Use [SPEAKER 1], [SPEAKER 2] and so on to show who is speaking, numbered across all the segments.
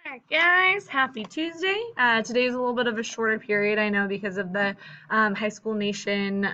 [SPEAKER 1] Alright, guys, happy Tuesday. Today's a little bit of a shorter period, I know, because of the High School Nation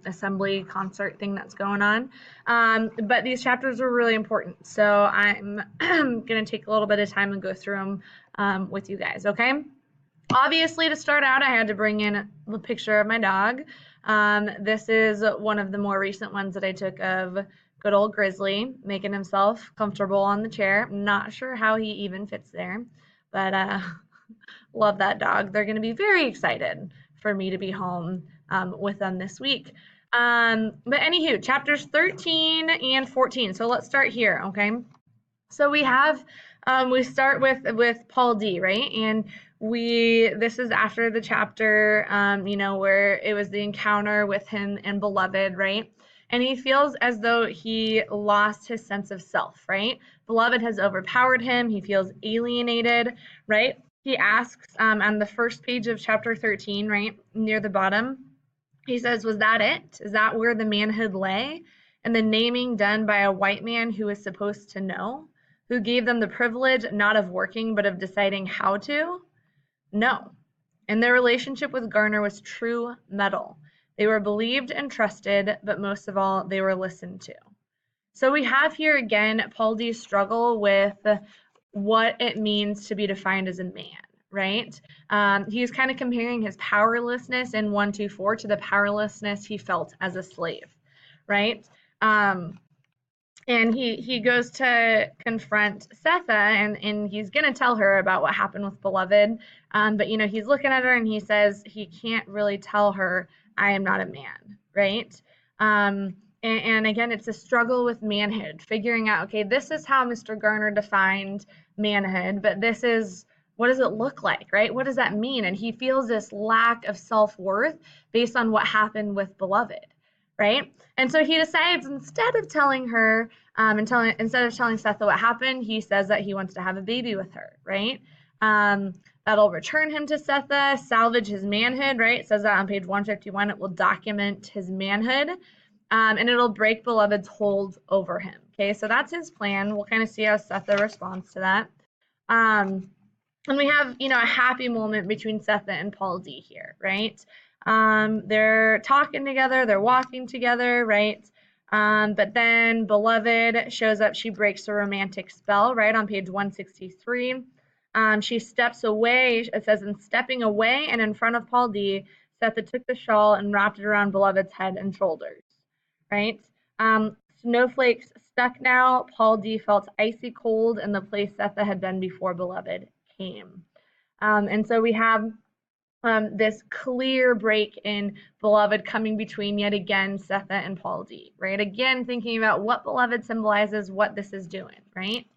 [SPEAKER 1] assembly concert thing that's going on. But these chapters are really important, so I'm going to take a little bit of time and go through them with you guys, okay? Obviously, to start out, I had to bring in the picture of my dog. This is one of the more recent ones that I took of good old Grizzly, making himself comfortable on the chair. I'm not sure how he even fits there, but love that dog. They're going to be very excited for me to be home with them this week. But anywho, chapters 13 and 14. So let's start here, okay? So we start with Paul D, right? And this is after the chapter, where it was the encounter with him and Beloved, right? And he feels as though he lost his sense of self, right? Beloved has overpowered him. He feels alienated, right? He asks on the first page of chapter 13, right, near the bottom, he says, "Was that it? Is that where the manhood lay? And the naming done by a white man who was supposed to know? Who gave them the privilege not of working, but of deciding how to? No." And their relationship with Garner was true metal. They were believed and trusted, but most of all, they were listened to. So we have here again Paul D's struggle with what it means to be defined as a man, right? He's kind of comparing his powerlessness in 124 to the powerlessness he felt as a slave, right? And he goes to confront Setha, and he's going to tell her about what happened with Beloved. But, he's looking at her and he says he can't really tell her, "I am not a man," right? And again, it's a struggle with manhood, figuring out, okay, this is how Mr. Garner defined manhood, but what does it look like, right? What does that mean? And he feels this lack of self-worth based on what happened with Beloved, right? And so he decides, instead of telling her, instead of telling Setha what happened, he says that he wants to have a baby with her, right? That'll return him to Setha, salvage his manhood, right? It says that on page 151. It will document his manhood, and it'll break Beloved's hold over him. Okay, so that's his plan. We'll kind of see how Setha responds to that. And we have, a happy moment between Setha and Paul D here, right? They're talking together, they're walking together, right? But then Beloved shows up, she breaks the romantic spell, right, on page 163. She steps away, it says, in stepping away and in front of Paul D, Setha took the shawl and wrapped it around Beloved's head and shoulders, right? Snowflakes stuck now. Paul D felt icy cold in the place Setha had been before Beloved came. And so we have this clear break in Beloved coming between, yet again, Setha and Paul D, right? Again, thinking about what Beloved symbolizes, what this is doing, right?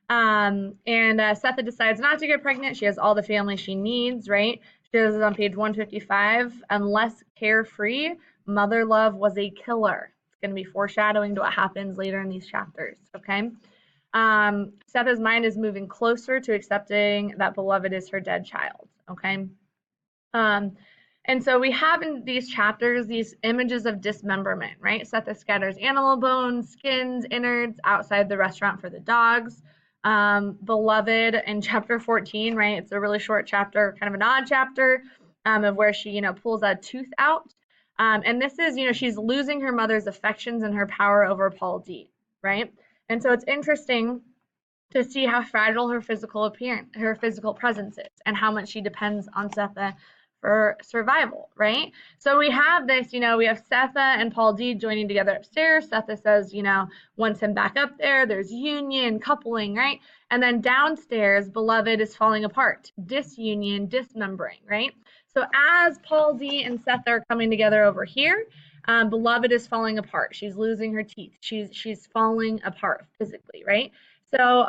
[SPEAKER 1] And Setha decides not to get pregnant. She has all the family she needs, right? She says on page 155, "Unless carefree, mother love was a killer." It's going to be foreshadowing to what happens later in these chapters, okay? Setha's mind is moving closer to accepting that Beloved is her dead child, okay? And so we have in these chapters these images of dismemberment, right? Setha scatters animal bones, skins, innards outside the restaurant for the dogs. Beloved in chapter 14, right? It's a really short chapter, kind of an odd chapter, of where she, pulls a tooth out. And this is, she's losing her mother's affections and her power over Paul D, right? And so it's interesting to see how fragile her physical appearance, her physical presence is, and how much she depends on Setha for survival, right? So we have this, we have Setha and Paul D joining together upstairs. Setha says, wants him back up there. There's union, coupling, right? And then downstairs, Beloved is falling apart, disunion, dismembering, right? So as Paul D and Setha are coming together over here, Beloved is falling apart. She's losing her teeth. She's falling apart physically, right? So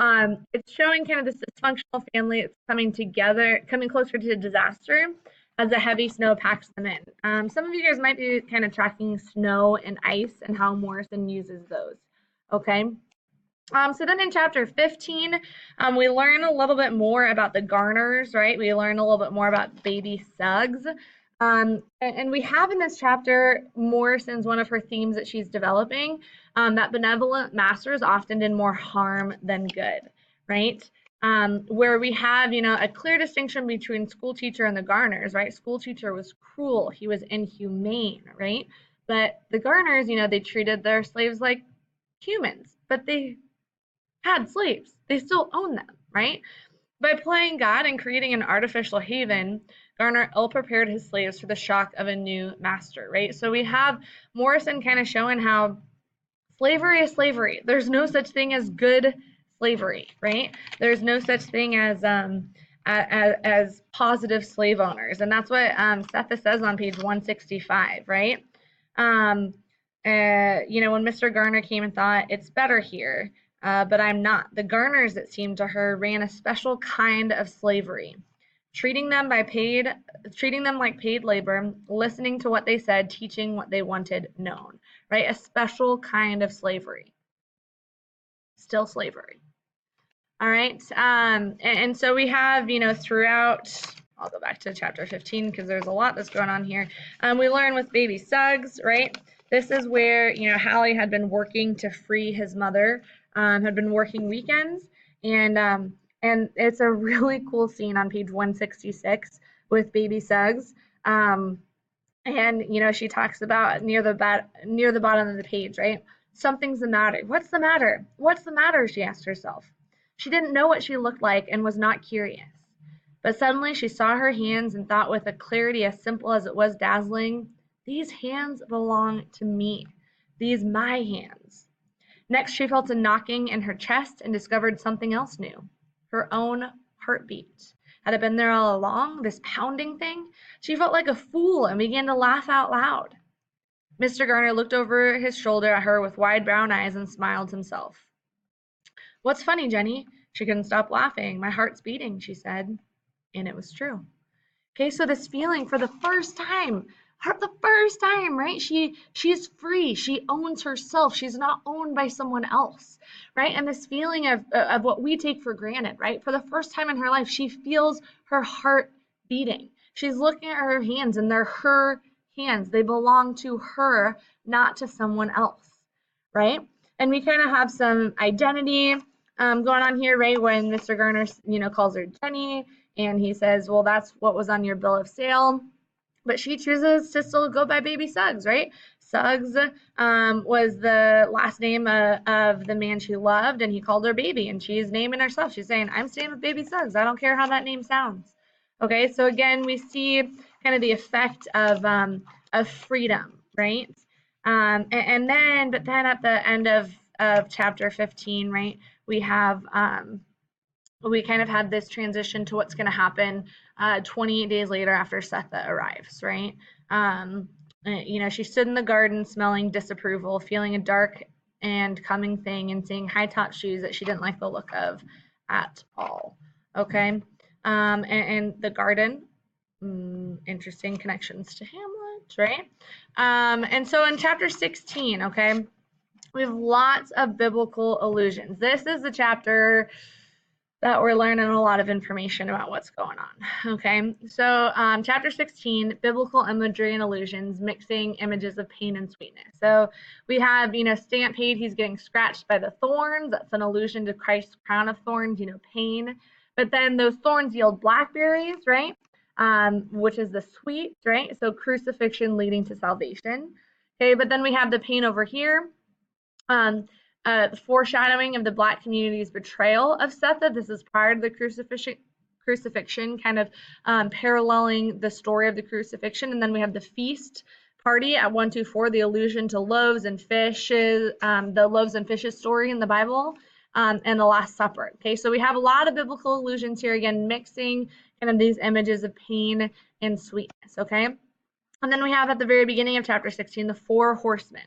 [SPEAKER 1] it's showing kind of this dysfunctional family. It's coming together, coming closer to disaster as the heavy snow packs them in. Some of you guys might be kind of tracking snow and ice and how Morrison uses those, okay? So then in chapter 15, we learn a little bit more about the Garners, right? We learn a little bit more about baby Suggs. And we have in this chapter, Morrison's one of her themes that she's developing, that benevolent masters often did more harm than good, right? where we have, a clear distinction between school teacher and the Garners, right? School teacher was cruel, he was inhumane, right? But the Garners, they treated their slaves like humans, but they had slaves. They still own them, right? By playing God and creating an artificial haven, Garner ill-prepared his slaves for the shock of a new master, right? So we have Morrison kind of showing how slavery is slavery. There's no such thing as good slavery, right? There's no such thing as positive slave owners, and that's what Sethe says on page 165, right? When Mr. Garner came and thought it's better here, but I'm not. The Garners, it seemed to her, ran a special kind of slavery, treating them like paid labor, listening to what they said, teaching what they wanted known, right? A special kind of slavery, still slavery. All right, and so we have, throughout, I'll go back to chapter 15 because there's a lot that's going on here. We learn with baby Suggs, right? This is where, Hallie had been working to free his mother, had been working weekends, and it's a really cool scene on page 166 with baby Suggs. And she talks about near the bottom of the page, right? Something's the matter. What's the matter? What's the matter? She asked herself. She didn't know what she looked like and was not curious. But suddenly she saw her hands and thought with a clarity as simple as it was dazzling, these hands belong to me. These my hands. Next she felt a knocking in her chest and discovered something else new. Her own heartbeat. Had it been there all along, this pounding thing? She felt like a fool and began to laugh out loud. Mr. Garner looked over his shoulder at her with wide brown eyes and smiled himself. What's funny, Jenny? She couldn't stop laughing. My heart's beating, she said. And it was true. Okay, so this feeling for the first time, right? She's free. She owns herself. She's not owned by someone else, right? And this feeling of what we take for granted, right? For the first time in her life, she feels her heart beating. She's looking at her hands and they're her hands. They belong to her, not to someone else, right? And we kind of have some identity going on here, right? When Mr. Garner, calls her Jenny, and he says, well, that's what was on your bill of sale. But she chooses to still go by baby Suggs, right? Suggs was the last name of the man she loved, and he called her baby, and she's naming herself. She's saying, I'm staying with baby Suggs. I don't care how that name sounds. Okay, so again, we see kind of the effect of freedom, right? But then at the end of chapter 15, right, we have we kind of had this transition to what's going to happen 28 days later after Sethe arrives, right? She stood in the garden smelling disapproval, feeling a dark and coming thing, and seeing high-top shoes that she didn't like the look of at all. Okay, and the garden, interesting connections to Hamlet, right? And so in chapter 16, okay, we have lots of biblical allusions. This is the chapter that we're learning a lot of information about what's going on. Okay, so chapter 16, biblical imagery and allusions, mixing images of pain and sweetness. So we have, Stamp paid, he's getting scratched by the thorns. That's an allusion to Christ's crown of thorns, pain. But then those thorns yield blackberries, right? Which is the sweet, right? So crucifixion leading to salvation. Okay, but then we have the pain over here. Foreshadowing of the Black community's betrayal of Sethe. This is prior to the crucifixion, kind of paralleling the story of the crucifixion. And then we have the feast party at 124, the allusion to loaves and fishes, the loaves and fishes story in the Bible, and the Last Supper. Okay, so we have a lot of biblical allusions here, again, mixing kind of these images of pain and sweetness. Okay, and then we have at the very beginning of chapter 16, the four horsemen.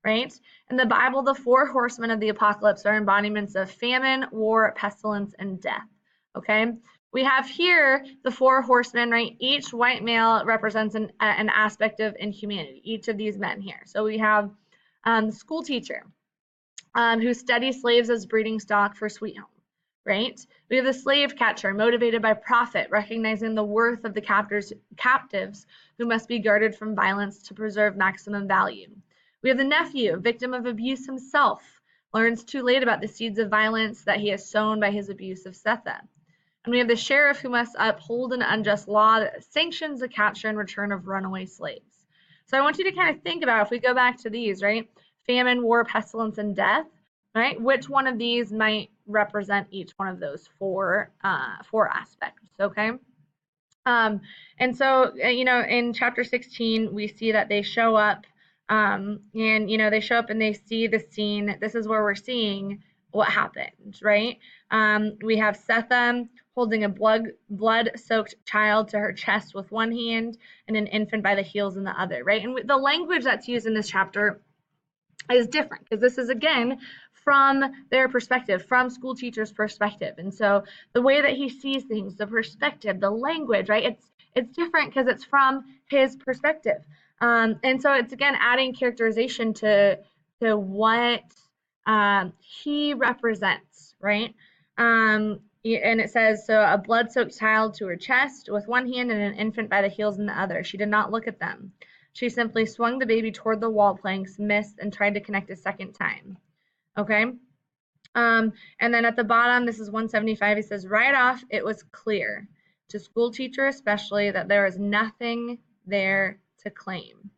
[SPEAKER 1] Right? In the Bible, the four horsemen of the apocalypse are embodiments of famine, war, pestilence, and death. Okay? We have here the four horsemen, right? Each white male represents an aspect of inhumanity, each of these men here. So we have the school teacher who studies slaves as breeding stock for sweet home, right? We have the slave catcher, motivated by profit, recognizing the worth of the captives who must be guarded from violence to preserve maximum value. We have the nephew, victim of abuse himself, learns too late about the seeds of violence that he has sown by his abuse of Setha. And we have the sheriff who must uphold an unjust law that sanctions the capture and return of runaway slaves. So I want you to kind of think about, if we go back to these, right? Famine, war, pestilence, and death, right? Which one of these might represent each one of those four aspects, okay? And so, in chapter 16, we see that they show up, and, they show up and they see the scene. This is where we're seeing what happened, right? We have Setha holding a blood-soaked child to her chest with one hand and an infant by the heels in the other, right? And the language that's used in this chapter is different because this is, again, from their perspective, from school teacher's perspective. And so the way that he sees things, the perspective, the language, right? It's different because it's from his perspective. And so it's, again, adding characterization to what he represents, right? And it says, so a blood-soaked child to her chest with one hand and an infant by the heels in the other. She did not look at them. She simply swung the baby toward the wall planks, missed, and tried to connect a second time. Okay? And then at the bottom, this is 175, he says, right off, it was clear, to school teacher especially, that there was nothing there to claim.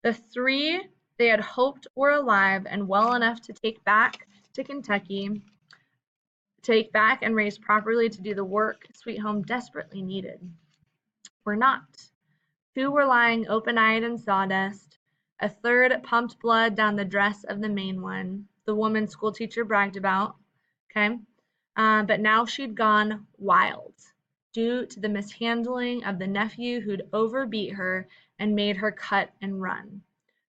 [SPEAKER 1] The three they had hoped were alive and well enough to take back to Kentucky, take back and raise properly to do the work Sweet Home desperately needed, were not. Two were lying open-eyed in sawdust. A third pumped blood down the dress of the main one, the woman school teacher bragged about. Okay, but now she'd gone wild due to the mishandling of the nephew who'd overbeat her and made her cut and run.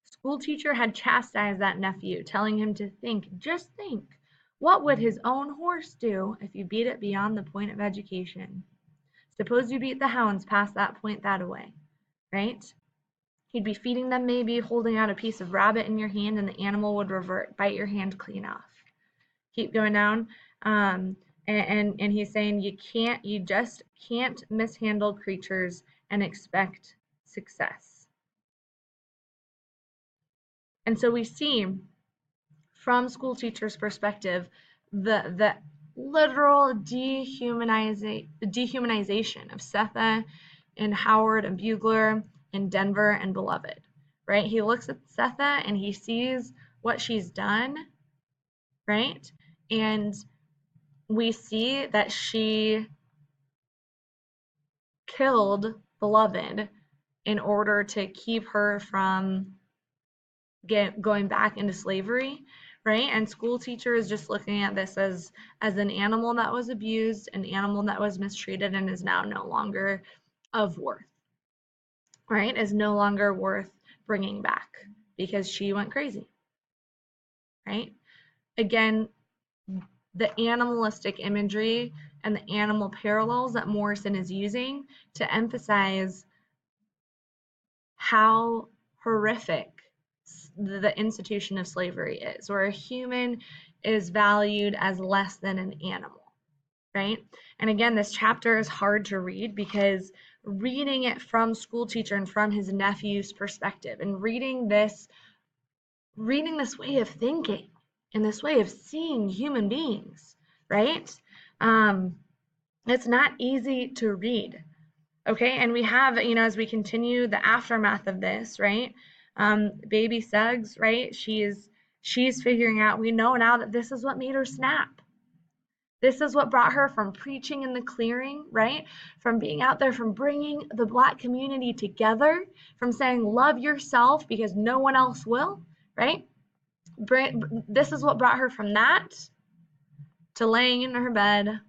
[SPEAKER 1] School teacher had chastised that nephew, telling him to think, just think, what would his own horse do if you beat it beyond the point of education? Suppose you beat the hounds past that point that-a-way. Right? He'd be feeding them, maybe holding out a piece of rabbit in your hand, and the animal would revert, bite your hand clean off. Keep going down, and he's saying you just can't mishandle creatures and expect success. And so we see, from school teachers' perspective, the literal dehumanization of Setha and Howard and Bugler and Denver and Beloved, right? He looks at Setha and he sees what she's done, right? And we see that she killed Beloved in order to keep her from going back into slavery, right? And school teacher is just looking at this as an animal that was abused, an animal that was mistreated, and is now no longer of worth, right? Is no longer worth bringing back because she went crazy, right? Again, the animalistic imagery and the animal parallels that Morrison is using to emphasize how horrific the institution of slavery is, where a human is valued as less than an animal, right? And again, this chapter is hard to read because reading it from school teacher and from his nephew's perspective, and reading this way of thinking and this way of seeing human beings, right? It's not easy to read. Okay, and we have, as we continue the aftermath of this, right? Baby Suggs, right? She's figuring out, we know now that this is what made her snap. This is what brought her from preaching in the clearing, right? From being out there, from bringing the Black community together, from saying, love yourself because no one else will, right? This is what brought her from that to laying in her bed,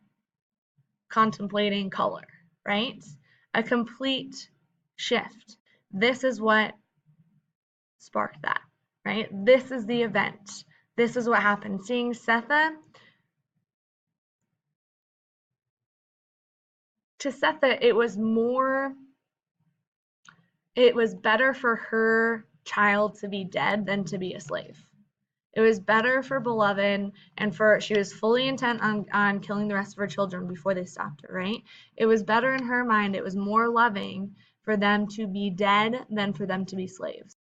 [SPEAKER 1] contemplating color, right? A complete shift. This is what sparked that, right? This is the event. This is what happened. Seeing Setha, to Setha, it was better for her child to be dead than to be a slave. It was better for Beloved, and she was fully intent on killing the rest of her children before they stopped her, right? It was better in her mind, it was more loving for them to be dead than for them to be slaves.